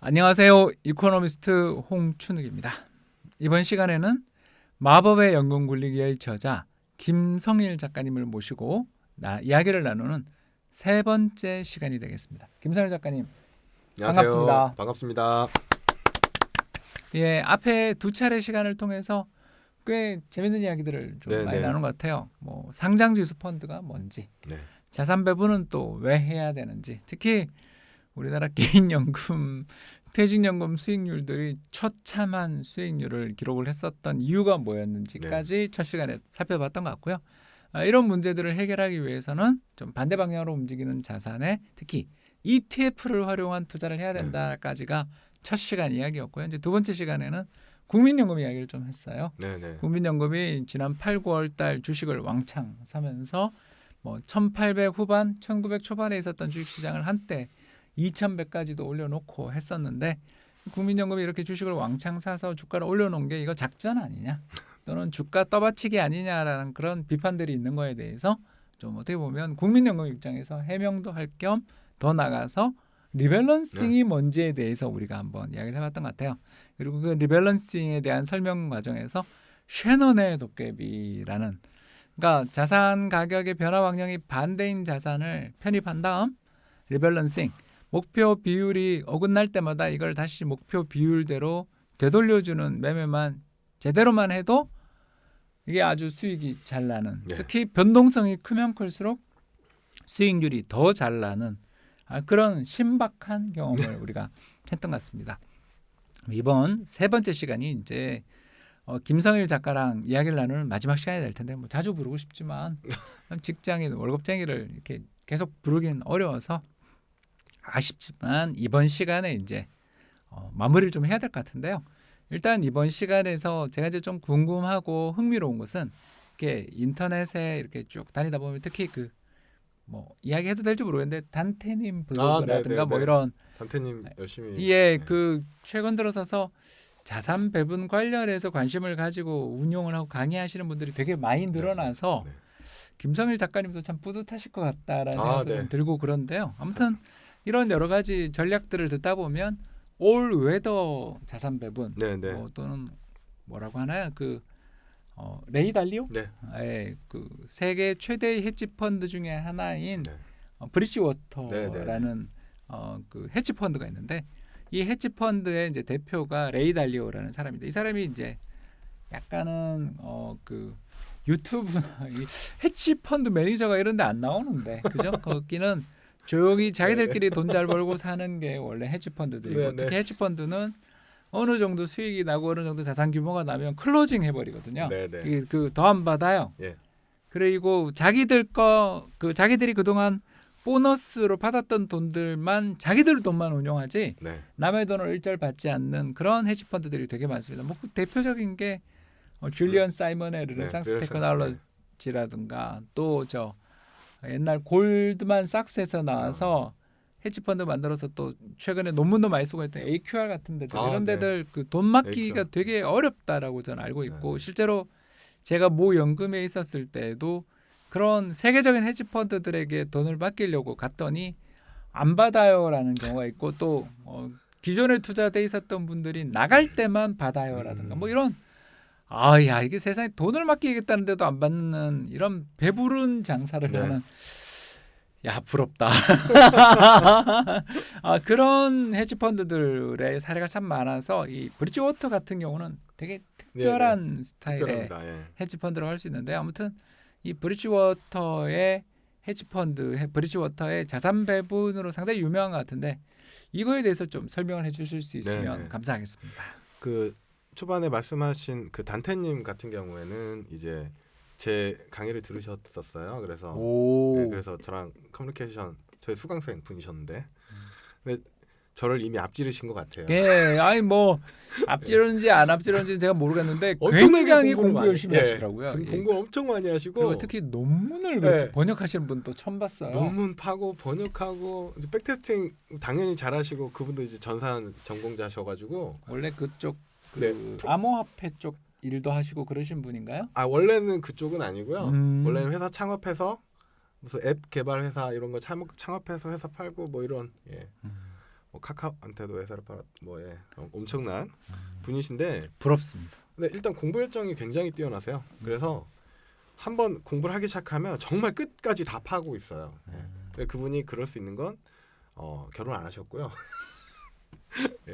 안녕하세요. 이코노미스트 홍춘욱입니다. 이번 시간에는 마법의 연금 굴리기의 저자 김성일 작가님을 모시고 이야기를 나누는 세 번째 시간이 되겠습니다. 김성일 작가님, 안녕하세요. 반갑습니다. 반갑습니다. 예, 앞에 두 차례 시간을 통해서 꽤 재밌는 이야기들을 좀 많이 나눈 것 같아요. 뭐 상장지수 펀드가 뭔지, 자산 배분은 또 왜 해야 되는지, 특히 우리나라 개인연금, 퇴직연금 수익률들이 처참한 수익률을 기록을 했었던 이유가 뭐였는지까지 첫 시간에 살펴봤던 것 같고요. 이런 문제들을 해결하기 위해서는 좀 반대 방향으로 움직이는 자산에 특히 ETF를 활용한 투자를 해야 된다까지가 첫 시간 이야기였고요. 이제 두 번째 시간에는 국민연금 이야기를 좀 했어요. 국민연금이 지난 8, 9월 달 주식을 왕창 사면서 뭐 1800 후반, 1900 초반에 있었던 주식시장을 한때 2100까지도 올려놓고 했었는데 국민연금이 이렇게 주식을 왕창 사서 주가를 올려놓은 게 이거 작전 아니냐 또는 주가 떠받치기 아니냐라는 그런 비판들이 있는 거에 대해서 좀 어떻게 보면 국민연금 입장에서 해명도 할 겸 더 나가서 리밸런싱이 뭔지에 대해서 우리가 한번 이야기를 해봤던 것 같아요. 그리고 그 리밸런싱에 대한 설명 과정에서 셰넌의 도깨비라는, 그러니까 자산 가격의 변화 방향이 반대인 자산을 편입한 다음 리밸런싱, 목표 비율이 어긋날 때마다 이걸 다시 목표 비율대로 되돌려주는 매매만 제대로만 해도 이게 아주 수익이 잘 나는, 특히 변동성이 크면 클수록 수익률이 더 잘 나는 그런 신박한 경험을 우리가 했던 것 같습니다. 이번 세 번째 시간이 이제 김성일 작가랑 이야기를 나누는 마지막 시간이 될 텐데, 뭐 자주 부르고 싶지만 직장인 월급쟁이를 이렇게 계속 부르기는 어려워서 아쉽지만 이번 시간에 이제 마무리를 좀 해야 될 것 같은데요. 일단 이번 시간에서 제가 이제 좀 궁금하고 흥미로운 것은 이렇게 인터넷에 이렇게 쭉 다니다 보면 특히 그 뭐 이야기해도 될지 모르겠는데 단테님 블로그라든가 뭐 이런 단테님 열심히 그 최근 들어서서 자산 배분 관련해서 관심을 가지고 운용을 하고 강의하시는 분들이 되게 많이 늘어나서 김성일 작가님도 참 뿌듯하실 것 같다라는 생각도 좀 들고 그런데요. 아무튼 이런 여러 가지 전략들을 듣다 보면 올 웨더 자산 배분 또는 뭐라고 하나요? 레이 달리오? 그 세계 최대의 헤지 펀드 중에 하나인 브리지워터라는 그 헤지 펀드가 있는데, 이 헤지 펀드의 이제 대표가 레이 달리오라는 사람인데, 이 사람이 이제 약간은 그 유튜브나 헤지 펀드 매니저가 이런 데 안 나오는데, 그죠? 거기는 조용히 자기들끼리 돈 잘 벌고 사는 게 원래 헤지 펀드들이고, 특히 헤지 펀드는 어느 정도 수익이 나고 어느 정도 자산 규모가 나면 클로징 해버리거든요. 그 더 안 받아요. 그리고 자기들이 그동안 보너스로 받았던 돈들만, 자기들 돈만 운용하지 남의 돈을 일절 받지 않는 그런 헤지 펀드들이 되게 많습니다. 뭐 그 대표적인 게 줄리언 사이먼의 르네상스 테크놀로지라든가, 또 저 옛날 골드만삭스에서 나와서 헤지펀드 만들어서 또 최근에 논문도 많이 쓰고 있던 AQR 같은 데들, 이런 데들 그 돈 맡기기가 AQR. 되게 어렵다라고 저는 알고 있고, 실제로 제가 모 연금에 있었을 때도 그런 세계적인 헤지펀드들에게 돈을 맡기려고 갔더니 안 받아요라는 경우가 있고, 또 기존에 투자돼 있었던 분들이 나갈 때만 받아요라든가 뭐 이런, 이게 세상에 돈을 맡기겠다는데도 안 받는 이런 배부른 장사를 하는, 부럽다. 그런 헤지펀드들의 사례가 참 많아서 이 브리지워터 같은 경우는 되게 특별한 스타일의 헤지펀드라고 할 수 있는데, 아무튼 이 브리지워터의 헤지펀드, 브리지워터의 자산 배분으로 상당히 유명한 것 같은데, 이거에 대해서 좀 설명을 해주실 수 있으면 감사하겠습니다. 그 초반에 말씀하신 그 단테님 같은 경우에는 이제 제 강의를 들으셨었어요. 그래서 그래서 저랑 커뮤니케이션, 저희 수강생 분이셨는데, 근데 저를 이미 앞지르신 것 같아요. 뭐 앞지르는지 안 앞지르는지 제가 모르겠는데 굉장히 공부 열심히 하시더라고요. 공부 엄청 많이 하시고, 그리고 특히 논문을 번역하시는 분 또 처음 봤어요. 논문 파고 번역하고 이제 백테스팅 당연히 잘하시고, 그분도 이제 전산 전공자셔가지고 원래 그쪽 암호화폐 쪽 일도 하시고 그러신 분인가요? 원래는 그쪽은 아니고요. 원래는 회사 창업해서 무슨 앱 개발 회사 이런 거 창업해서 회사 팔고 뭐 이런 카카오한테도 회사를 팔았 엄청난 분이신데 부럽습니다. 근데 일단 공부 열정이 굉장히 뛰어나세요. 그래서 한번 공부를 하기 시작하면 정말 끝까지 다 파고 있어요. 근데 그분이 그럴 수 있는 건 결혼 안 하셨고요.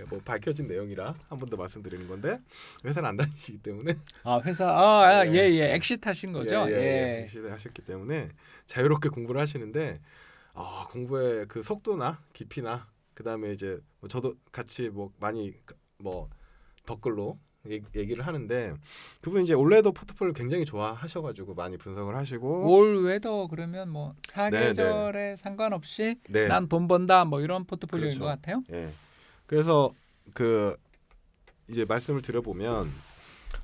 뭐 밝혀진 내용이라 한 번 더 말씀드리는 건데 회사는 안 다니시기 때문에 회사 예예 엑시트하신 거죠? 엑시트 하셨기 때문에 자유롭게 공부를 하시는데 공부의 그 속도나 깊이나 그다음에 이제 저도 같이 많이 댓글로 얘기를 하는데 그분 이제 올해도 포트폴리오 굉장히 좋아하셔가지고 많이 분석을 하시고 올 웨더 그러면 사계절에 상관없이 난 돈 번다 이런 포트폴리오인 그렇죠. 것 같아요. 그래서 이제 말씀을 드려보면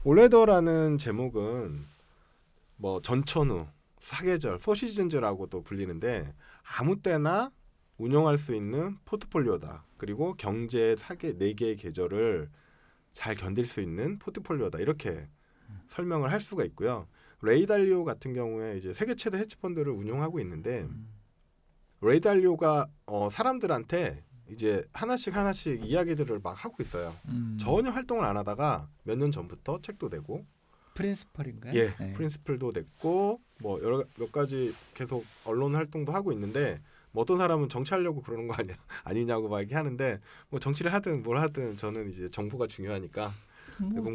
올웨더라는 제목은 전천후, 사계절, 포시즌즈라고도 불리는데 아무 때나 운용할 수 있는 포트폴리오다. 그리고 경제의 4개의 계절을 잘 견딜 수 있는 포트폴리오다. 이렇게 설명을 할 수가 있고요. 레이 달리오 같은 경우에 이제 세계 최대 헤지펀드를 운용하고 있는데 레이 달리오가 사람들한테 이제 하나씩 이야기들을 막 하고 있어요. 전혀 활동을 안 하다가 몇 년 전부터 책도 내고 프린스플인가요? 프린스플도 냈고 몇 가지 계속 언론 활동도 하고 있는데 어떤 사람은 정치하려고 그러는 거 아니냐고 막 얘기하는데 정치를 하든 뭘 하든 저는 이제 정보가 중요하니까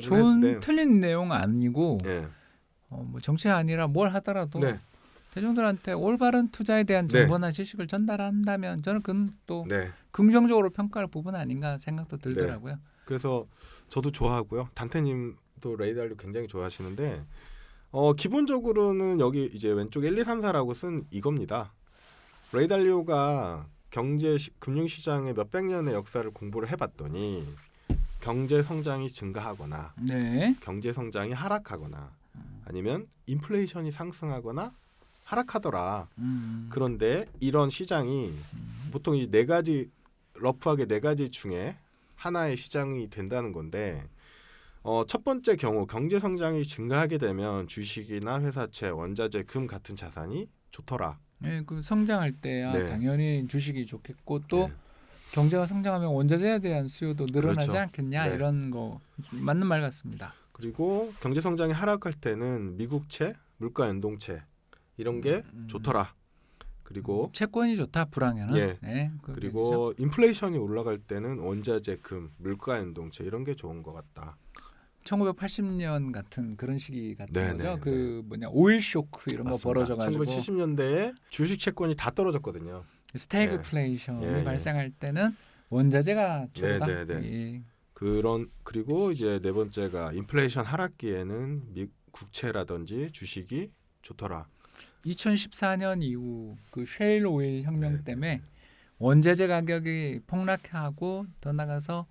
좋은 틀린 내용 아니고 정치 아니라 뭘 하더라도 대중들한테 올바른 투자에 대한 정보나 지식을 전달한다면 저는 그건 또 긍정적으로 평가할 부분 아닌가 생각도 들더라고요. 그래서 저도 좋아하고요. 단테님도 레이 달리오 굉장히 좋아하시는데 기본적으로는 여기 이제 왼쪽 1, 2, 3, 4라고 쓴 이겁니다. 레이 달리오가 금융시장의 몇백 년의 역사를 공부를 해봤더니 경제 성장이 증가하거나 경제 성장이 하락하거나 아니면 인플레이션이 상승하거나 하락하더라. 그런데 이런 시장이 보통 이 러프하게 네 가지 중에 하나의 시장이 된다는 건데 첫 번째 경우 경제 성장이 증가하게 되면 주식이나 회사채, 원자재, 금 같은 자산이 좋더라. 그 성장할 때야 당연히 주식이 좋겠고 또 경제가 성장하면 원자재에 대한 수요도 늘어나지 않겠냐 이런 거 맞는 말 같습니다. 그리고 경제 성장이 하락할 때는 미국채, 물가 연동채 이런 게 좋더라. 그리고 채권이 좋다 불황에는. 그리고 인플레이션이 올라갈 때는 원자재, 금, 물가 연동채 이런 게 좋은 것 같다. 1980년 같은 그런 시기 같은 거죠. 오일 쇼크 이런 거 벌어져가지고 1970년대에 주식 채권이 다 떨어졌거든요. 스태그플레이션이 발생할 때는 원자재가 좋다. 그리고 이제 네 번째가 인플레이션 하락기에는 국채라든지 주식이 좋더라. 2014년 이후 그 셰일 오일 혁명 때문에 원자재 가격이 폭락하고 더 나가서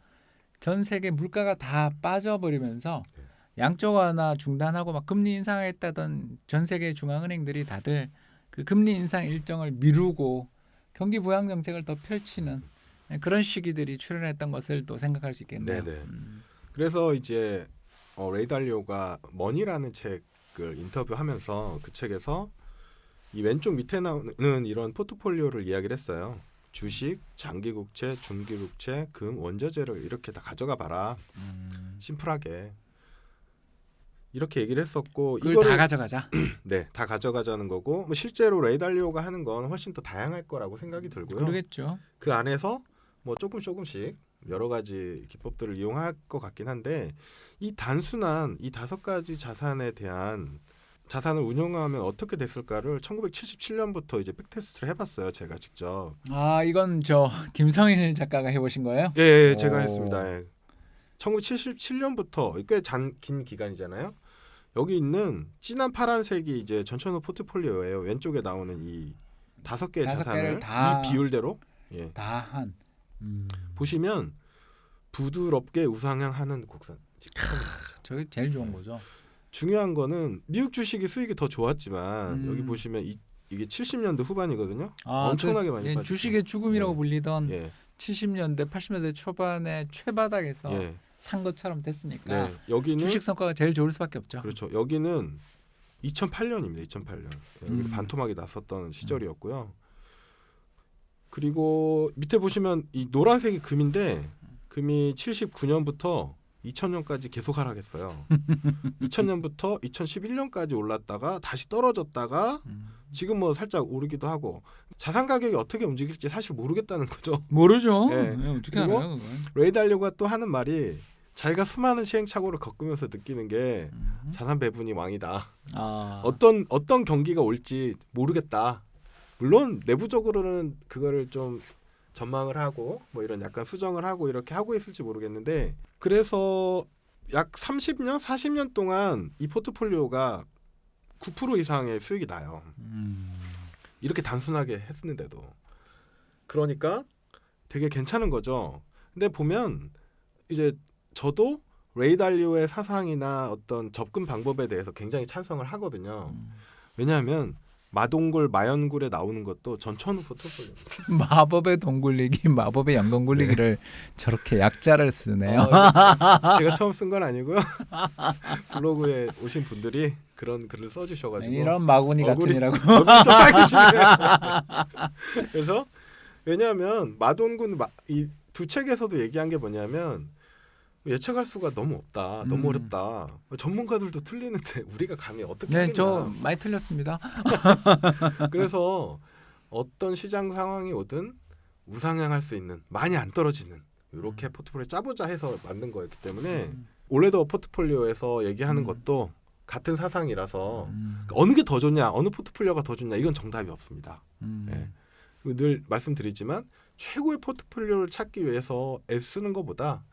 전 세계 물가가 다 빠져버리면서 양적 완화 중단하고 막 금리 인상했다던 전 세계 중앙은행들이 다들 그 금리 인상 일정을 미루고 경기 부양 정책을 더 펼치는 그런 시기들이 출현했던 것을 또 생각할 수 있겠네요. 그래서 이제 레이 달리오가 머니라는 책을 인터뷰하면서 그 책에서 이 왼쪽 밑에 나오는 이런 포트폴리오를 이야기를 했어요. 주식, 장기국채, 중기국채, 금, 원자재를 이렇게 다 가져가 봐라. 심플하게 이렇게 얘기를 했었고 이걸 다 가져가자. 다 가져가자는 거고 실제로 레이 달리오가 하는 건 훨씬 더 다양할 거라고 생각이 들고요. 그러겠죠. 그 안에서 조금씩 여러 가지 기법들을 이용할 것 같긴 한데 이 단순한 이 5가지 자산에 대한 자산을 운용하면 어떻게 됐을까를 1977년부터 이제 백테스트를 해봤어요. 제가 직접. 이건 김성일 작가가 해보신 거예요? 제가 했습니다. 1977년부터 꽤 긴 기간이잖아요. 여기 있는 진한 파란색이 이제 전천후 포트폴리오예요. 왼쪽에 나오는 이 5개의 자산을 이 비율대로 다 한. 보시면 부드럽게 우상향하는 곡선. 저게 제일 좋은 거죠. 중요한 거는 미국 주식이 수익이 더 좋았지만 여기 보시면 이게 70년대 후반이거든요. 엄청나게 많이 빠졌어요. 주식의 죽음이라고 불리던 70년대, 80년대 초반에 최바닥에서 산 것처럼 됐으니까 여기는 주식 성과가 제일 좋을 수밖에 없죠. 그렇죠. 여기는 2008년입니다. 2008년. 여기 반토막이 났었던 시절이었고요. 그리고 밑에 보시면 이 노란색이 금인데 금이 79년부터 2000년까지 계속 하락했어요. 2000년부터 2011년까지 올랐다가 다시 떨어졌다가 지금 뭐 살짝 오르기도 하고 자산 가격이 어떻게 움직일지 사실 모르겠다는 거죠. 모르죠. 네. 어떻게 알아요? 그건? 레이 달리오가 또 하는 말이 자기가 수많은 시행착오를 겪으면서 느끼는 게 자산 배분이 왕이다. 어떤 경기가 올지 모르겠다. 물론 내부적으로는 그거를 좀 전망을 하고 뭐 이런 약간 수정을 하고 이렇게 하고 있을지 모르겠는데 그래서 약 30년, 40년 동안 이 포트폴리오가 9% 이상의 수익이 나요. 이렇게 단순하게 했는데도. 그러니까 되게 괜찮은 거죠. 근데 보면 이제 저도 레이 달리오의 사상이나 어떤 접근 방법에 대해서 굉장히 찬성을 하거든요. 왜냐하면 마동굴, 마연굴에 나오는 것도 전천후 포트폴리오입니다. 마법의 돈 굴리기, 마법의 연금 굴리기를 저렇게 약자를 쓰네요. 제가 처음 쓴 건 아니고요. 블로그에 오신 분들이 그런 글을 써주셔가지고 이런 마구니 같으니라고. 얼굴이 좀 빨개지네요. 그래서 왜냐하면 마동굴 이 두 책에서도 얘기한 게 뭐냐면 예측할 수가 너무 없다. 너무 어렵다. 전문가들도 틀리는데 우리가 감히 어떻게 하겠냐. 저 많이 틀렸습니다. 그래서 어떤 시장 상황이 오든 우상향할 수 있는 많이 안 떨어지는 이렇게 포트폴리오 짜보자 해서 만든 거였기 때문에 올해도 포트폴리오에서 얘기하는 것도 같은 사상이라서 어느 게 더 좋냐 어느 포트폴리오가 더 좋냐 이건 정답이 없습니다. 네. 늘 말씀드리지만 최고의 포트폴리오를 찾기 위해서 애쓰는 것보다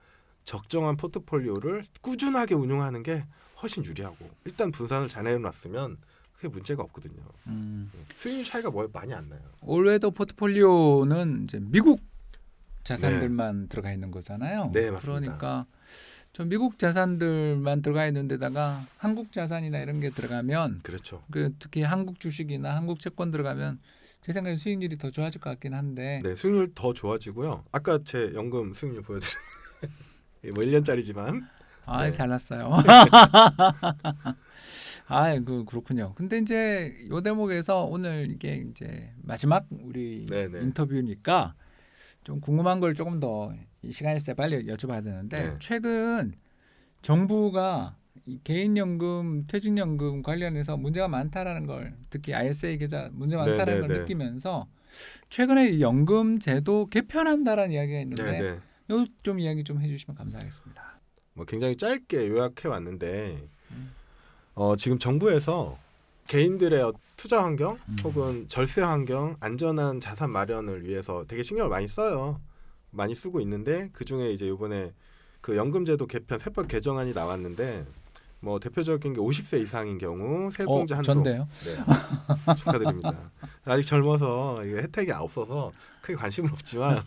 적정한 포트폴리오를 꾸준하게 운용하는 게 훨씬 유리하고 일단 분산을 잘 해놨으면 그게 문제가 없거든요. 수익률 차이가 많이 안 나요. 올해도 포트폴리오는 이제 미국 자산들만 들어가 있는 거잖아요. 네, 맞습니다. 그러니까 좀 미국 자산들만 들어가 있는 데다가 한국 자산이나 이런 게 들어가면 그렇죠. 특히 한국 주식이나 한국 채권 들어가면 제 생각에 수익률이 더 좋아질 것 같긴 한데. 네, 수익률 더 좋아지고요. 아까 제 연금 수익률 보여드린 뭐 1년짜리지만 네. 잘났어요. 그렇군요. 근데 이제 이 대목에서 오늘 이게 이제 마지막 우리 인터뷰니까 좀 궁금한 걸 조금 더 이 시간이 있을 때 빨리 여쭤봐야 되는데 최근 정부가 이 개인연금, 퇴직연금 관련해서 문제가 많다라는 걸 특히 ISA 계좌 문제 많다라는 걸 느끼면서 최근에 이 연금 제도 개편한다라는 이야기가 있는데 요 좀 이야기 좀 해주시면 감사하겠습니다. 뭐 굉장히 짧게 요약해 왔는데 지금 정부에서 개인들의 투자 환경 혹은 절세 환경, 안전한 자산 마련을 위해서 되게 신경을 많이 써요. 많이 쓰고 있는데 그 중에 이제 이번에 그 연금제도 개편 세법 개정안이 나왔는데 뭐 대표적인 게 50세 이상인 경우 세액공제 한도. 전데요? 네. 축하드립니다. 아직 젊어서 이게 혜택이 없어서 크게 관심은 없지만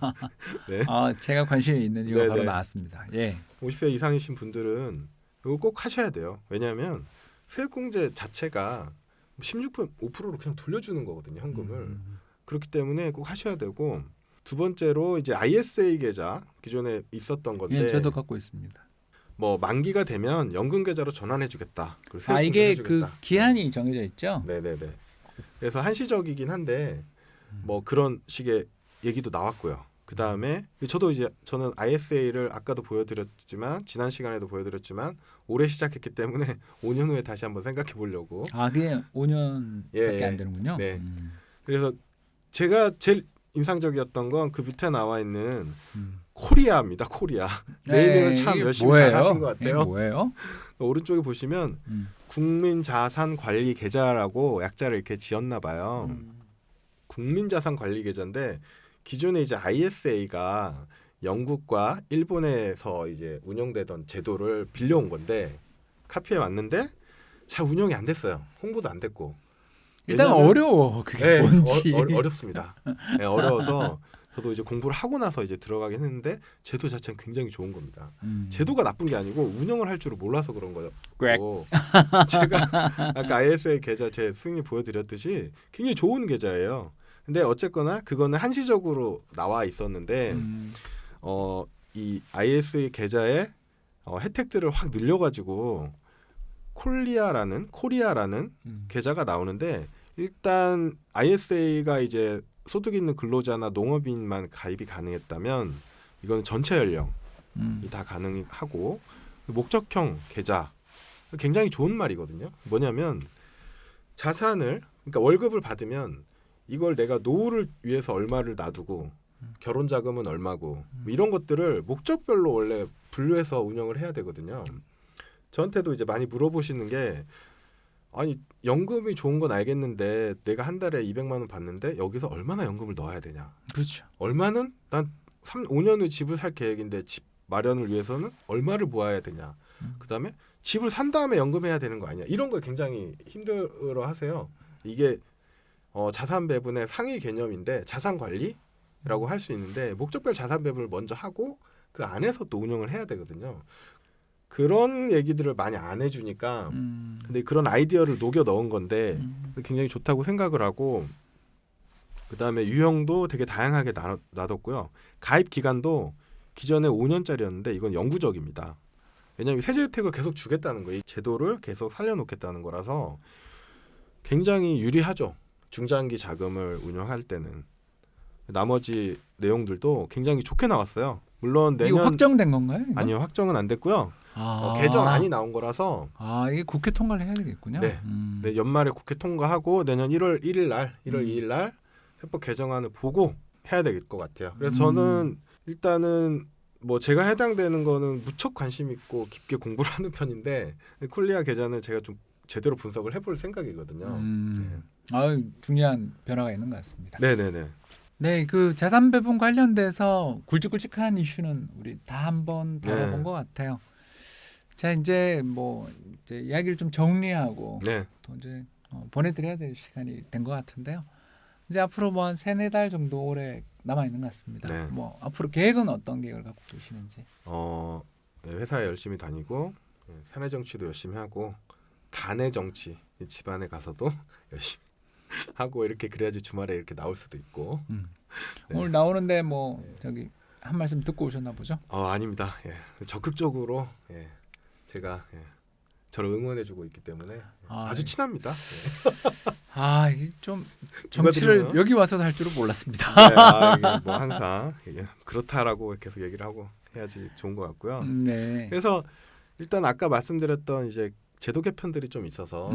네. 제가 관심이 있는 이유가 바로 나왔습니다. 예. 50세 이상이신 분들은 이거 꼭 하셔야 돼요. 왜냐하면 세액공제 자체가 16% 5%로 그냥 돌려주는 거거든요. 현금을. 그렇기 때문에 꼭 하셔야 되고 두 번째로 이제 ISA 계좌 기존에 있었던 건데 저도 갖고 있습니다. 뭐 만기가 되면 연금 계좌로 전환해주겠다. 이게 그 기한이 정해져 있죠? 네네네. 그래서 한시적이긴 한데 뭐 그런 식의 얘기도 나왔고요. 그 다음에 저는 ISA를 아까도 보여드렸지만 지난 시간에도 보여드렸지만 올해 시작했기 때문에 5년 후에 다시 한번 생각해 보려고. 그게 5년밖에 안 되는군요. 네. 그래서 제가 제일 인상적이었던 건 그 밑에 나와 있는 코리아입니다. 코리아. 네이밍을 참 열심히 잘 하신 것 같아요. 뭐예요? 오른쪽에 보시면 국민자산관리 계좌라고 약자를 이렇게 지었나 봐요. 국민자산관리 계좌인데 기존에 이제 ISA가 영국과 일본에서 이제 운영되던 제도를 빌려온 건데 카피해 왔는데 잘 운영이 안 됐어요. 홍보도 안 됐고. 일단 어려워. 그게 뭔지. 어렵습니다. 네, 어려워서 저도 이제 공부를 하고 나서 이제 들어가긴 했는데 제도 자체는 굉장히 좋은 겁니다. 제도가 나쁜 게 아니고 운영을 할 줄을 몰라서 그런 거였고 제가 아까 ISA 계좌 제 수익률 보여드렸듯이 굉장히 좋은 계좌예요. 근데 어쨌거나 그거는 한시적으로 나와 있었는데 이 ISA 계좌의 혜택들을 확 늘려가지고 코리아라는 계좌가 나오는데 일단 ISA가 이제 소득 있는 근로자나 농업인만 가입이 가능했다면 이건 전체 연령이 다 가능하고 목적형 계좌 굉장히 좋은 말이거든요. 뭐냐면 자산을 그러니까 월급을 받으면 이걸 내가 노후를 위해서 얼마를 놔두고 결혼 자금은 얼마고 뭐 이런 것들을 목적별로 원래 분류해서 운영을 해야 되거든요. 저한테도 이제 많이 물어보시는 게 아니 연금이 좋은 건 알겠는데 내가 한 달에 200만 원 받는데 여기서 얼마나 연금을 넣어야 되냐. 그렇죠. 얼마는 난 5년 후에 집을 살 계획인데 집 마련을 위해서는 얼마를 모아야 되냐. 그다음에 집을 산 다음에 연금해야 되는 거 아니야. 이런 거 굉장히 힘들어 하세요. 이게 자산 배분의 상위 개념인데 자산 관리라고 할 수 있는데 목적별 자산 배분을 먼저 하고 그 안에서 또 운영을 해야 되거든요. 그런 얘기들을 많이 안 해주니까 근데 그런 아이디어를 녹여 넣은 건데 굉장히 좋다고 생각을 하고 그다음에 유형도 되게 다양하게 놔뒀고요. 가입 기간도 기존에 5년짜리였는데 이건 영구적입니다. 왜냐하면 세제 혜택을 계속 주겠다는 거예요. 이 제도를 계속 살려놓겠다는 거라서 굉장히 유리하죠. 중장기 자금을 운영할 때는. 나머지 내용들도 굉장히 좋게 나왔어요. 물론 내년 이거 확정된 건가요? 이거? 아니요, 확정은 안 됐고요. 개정안이 나온 거라서 이게 국회 통과를 해야 되겠군요. 네. 네, 연말에 국회 통과하고 내년 1월 2일 날 세법 개정안을 보고 해야 될 것 같아요. 그래서 저는 일단은 뭐 제가 해당되는 거는 무척 관심 있고 깊게 공부를 하는 편인데 콜리아 계좌는 제가 좀 제대로 분석을 해볼 생각이거든요. 네. 중요한 변화가 있는 것 같습니다. 네네네. 네, 그 자산 배분 관련돼서 굵직굵직한 이슈는 우리 다 한번 다뤄본 것 같아요. 자, 이제 이제 이야기를 좀 정리하고 또 이제 보내드려야 될 시간이 된 것 같은데요. 이제 앞으로 한 3-4달 정도 올해 남아 있는 것 같습니다. 네. 앞으로 계획은 어떤 계획을 갖고 계시는지? 회사에 열심히 다니고 사내 정치도 열심히 하고 단의 정치 집안에 가서도 열심히 하고 이렇게 그래야지 주말에 이렇게 나올 수도 있고. 네. 오늘 나오는데 저기 한 말씀 듣고 오셨나 보죠? 아닙니다. 적극적으로 제가 저를 응원해주고 있기 때문에 아주 친합니다. 좀 정치를 여기 와서도 할 줄은 몰랐습니다. 이게 뭐 항상 그렇다라고 계속 얘기를 하고 해야지 좋은 것 같고요. 네. 그래서 일단 아까 말씀드렸던 이제 제도 개편들이 좀 있어서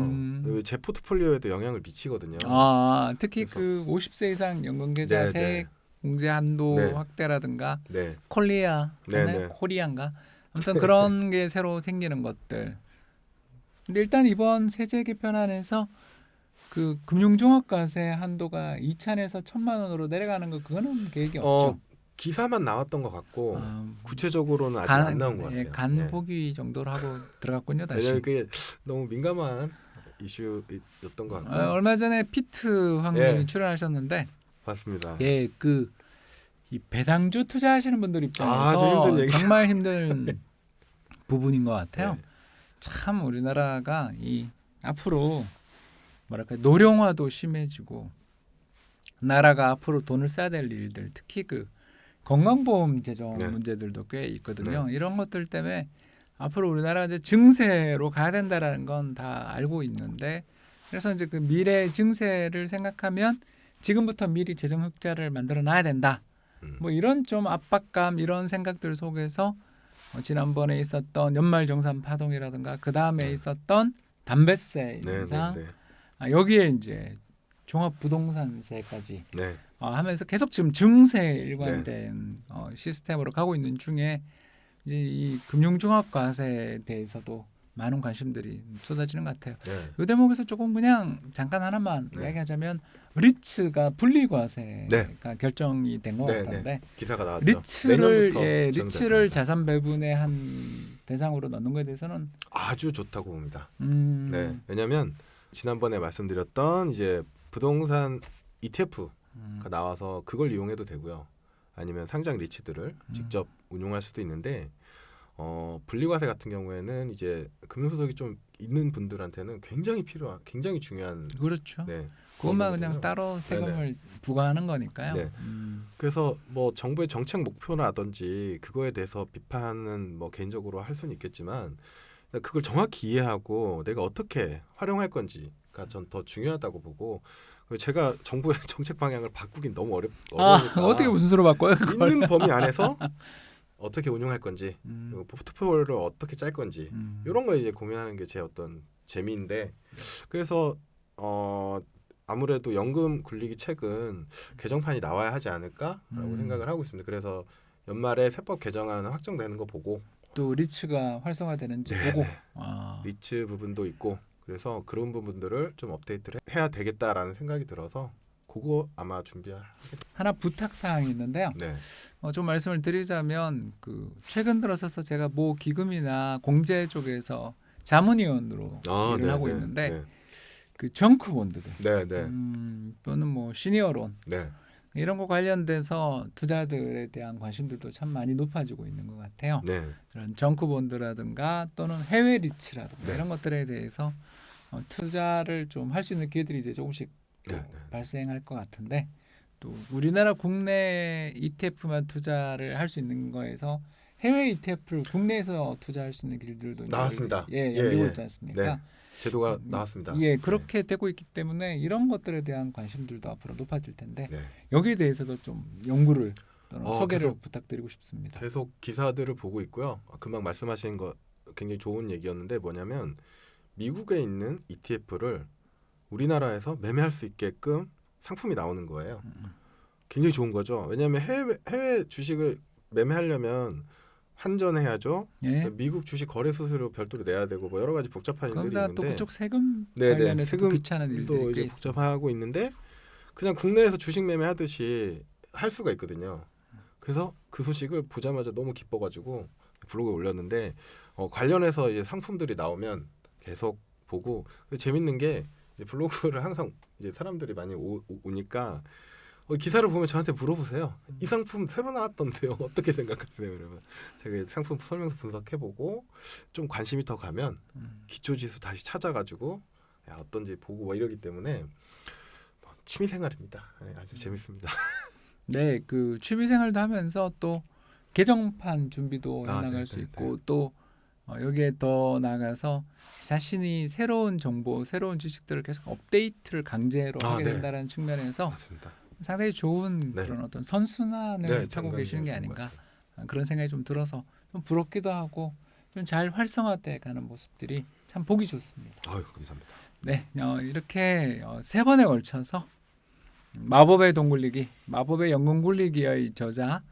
제 포트폴리오에도 영향을 미치거든요. 특히 그 50세 이상 연금계좌 세액 공제 한도 확대라든가 콜리아, 코리아인가 아무튼 그런 게 새로 생기는 것들. 근데 일단 이번 세제 개편안에서 그 금융종합과세 한도가 2,000에서 1,000만 원으로 내려가는 거 그거는 계획이 없죠. 기사만 나왔던 것 같고 구체적으로는 아직 안 나온 것 같아요. 간보기 정도로 하고 들어갔군요. 다시. 왜냐하면 그게 너무 민감한 이슈였던 것 같고. 얼마 전에 피트 황님이 출연하셨는데 맞습니다. 이 배당주 투자하시는 분들 입장에서 정말 힘든 부분인 것 같아요. 참 우리나라가 앞으로 노령화도 심해지고 나라가 앞으로 돈을 써야 될 일들 특히 그 건강보험 재정 문제들도 꽤 있거든요. 이런 것들 때문에 앞으로 우리나라가 이제 증세로 가야 된다라는 건 다 알고 있는데 그래서 이제 그 미래 증세를 생각하면 지금부터 미리 재정 흑자를 만들어 놔야 된다. 이런 좀 압박감 이런 생각들 속에서 지난번에 있었던 연말정산 파동이라든가 그 다음에 있었던 담배세 인상 여기에 이제 종합부동산세까지 하면서 계속 지금 증세 일관된 시스템으로 가고 있는 중에 이제 이 금융종합과세에 대해서도 많은 관심들이 쏟아지는 것 같아요. 이 대목에서 조금 그냥 잠깐 하나만 이야기하자면 리츠가 분리과세가 결정이 된 것 같은데 기사가 나왔죠. 리츠를 자산 배분의 한 대상으로 넣는 것에 대해서는 아주 좋다고 봅니다. 왜냐하면 지난번에 말씀드렸던 이제 부동산 ETF가 나와서 그걸 이용해도 되고요. 아니면 상장 리츠들을 직접 운용할 수도 있는데 분리과세 같은 경우에는 이제 금융소득이 좀 있는 분들한테는 굉장히 중요한 그렇죠. 그것만 그냥 따로 세금을 부과하는 거니까요. 그래서 뭐 정부의 정책 목표라든지 그거에 대해서 비판은 뭐 개인적으로 할 수는 있겠지만 그걸 정확히 이해하고 내가 어떻게 활용할 건지가 전 더 중요하다고 보고 제가 정부의 정책 방향을 바꾸긴 너무 어려우니까 어떻게 무슨 수로 바꿔요? 그걸? 있는 범위 안에서 어떻게 운용할 건지 그리고 포트폴리오를 어떻게 짤 건지 이런 걸 이제 고민하는 게 제 어떤 재미인데 그래서 아무래도 연금 굴리기 책은 개정판이 나와야 하지 않을까라고 생각을 하고 있습니다. 그래서 연말에 세법 개정안 확정되는 거 보고 또 리츠가 활성화되는지 네, 보고 네. 리츠 부분도 있고 그래서 그런 부분들을 좀 업데이트를 해야 되겠다라는 생각이 들어서 그거 아마 준비하겠습니다. 하나 부탁 사항이 있는데요. 네. 좀 말씀을 드리자면 그 최근 들어서서 제가 모 기금이나 공제 쪽에서 자문위원으로 일을 네, 하고 네, 있는데 네. 그 정크 본드들 네, 네. 또는 뭐 시니어론 네. 이런 거 관련돼서 투자들에 대한 관심들도 참 많이 높아지고 있는 것 같아요. 네. 그런 정크 본드라든가 또는 해외 리츠라든가 네. 이런 것들에 대해서 투자를 좀 할 수 있는 기회들이 이제 조금씩 또 네, 네. 발생할 것 같은데 또 우리나라 국내 ETF만 투자를 할 수 있는 거에서 해외 ETF를 국내에서 투자할 수 있는 길들도 나왔습니다. 열리고 있지 않습니까? 네. 제도가 나왔습니다. 예, 그렇게 되고 있기 때문에 이런 것들에 대한 관심들도 앞으로 높아질 텐데 네. 여기에 대해서도 좀 연구를 또는 소개를 계속, 부탁드리고 싶습니다. 계속 기사들을 보고 있고요. 금방 말씀하신 거 굉장히 좋은 얘기였는데 뭐냐면 미국에 있는 ETF를 우리나라에서 매매할 수 있게끔 상품이 나오는 거예요. 굉장히 좋은 거죠. 왜냐하면 해외 주식을 매매하려면 환전해야죠. 예. 미국 주식 거래 수수료 별도로 내야 되고 뭐 여러 가지 복잡한 일들이 거기다 있는데 또 그쪽 세금 네네. 관련해서도 귀찮은 세금도 일들이 꽤 이제 있습니다. 복잡하고 있는데 그냥 국내에서 주식 매매하듯이 할 수가 있거든요. 그래서 그 소식을 보자마자 너무 기뻐가지고 블로그에 올렸는데 관련해서 이제 상품들이 나오면 계속 보고 재밌는 게 이제 블로그를 항상 이제 사람들이 많이 오니까 기사를 보면 저한테 물어보세요. 이 상품 새로 나왔던데요. 어떻게 생각하세요? 그러면 제가 상품 설명서 분석해보고 좀 관심이 더 가면 기초지수 다시 찾아가지고 어떤지 보고 뭐 이러기 때문에 취미생활입니다. 네, 아주 재밌습니다. 네, 그 취미생활도 하면서 또 개정판 준비도 해나갈 수 있고 또 여기에 더 나아가서 자신이 새로운 정보, 새로운 지식들을 계속 업데이트를 강제로 하게 된다는 측면에서 맞습니다. 상당히 좋은 그런 어떤 선순환을 타고 계시는 게 아닌가 그런 생각이 좀 들어서 좀 부럽기도 하고 좀 잘 활성화돼 가는 모습들이 참 보기 좋습니다. 아유, 감사합니다. 네, 이렇게 세 번에 걸쳐서 마법의 돈 굴리기, 마법의 연금 굴리기의 저자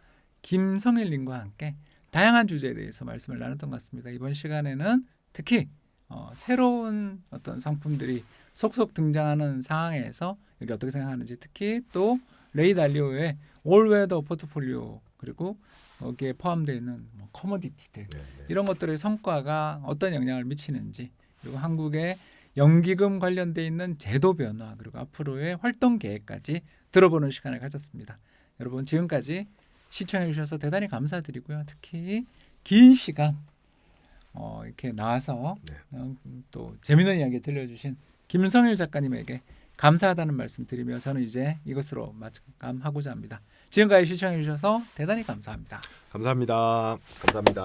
김성일님과 함께 다양한 주제에 대해서 말씀을 나눴던 것 같습니다. 이번 시간에는 특히 새로운 어떤 상품들이 속속 등장하는 상황에서 여기 어떻게 생각하는지 특히 또 레이 달리오의 올웨더 포트폴리오 그리고 거기에 포함되어 있는 커머디티들 이런 것들의 성과가 어떤 영향을 미치는지 그리고 한국의 연기금 관련돼 있는 제도 변화 그리고 앞으로의 활동 계획까지 들어보는 시간을 가졌습니다. 여러분 지금까지 시청해 주셔서 대단히 감사드리고요. 특히 긴 시간 이렇게 나와서 또 재미있는 이야기 들려주신 김성일 작가님에게 감사하다는 말씀 드리며 저는 이제 이것으로 마감하고자 합니다. 지금까지 시청해 주셔서 대단히 감사합니다. 감사합니다. 감사합니다.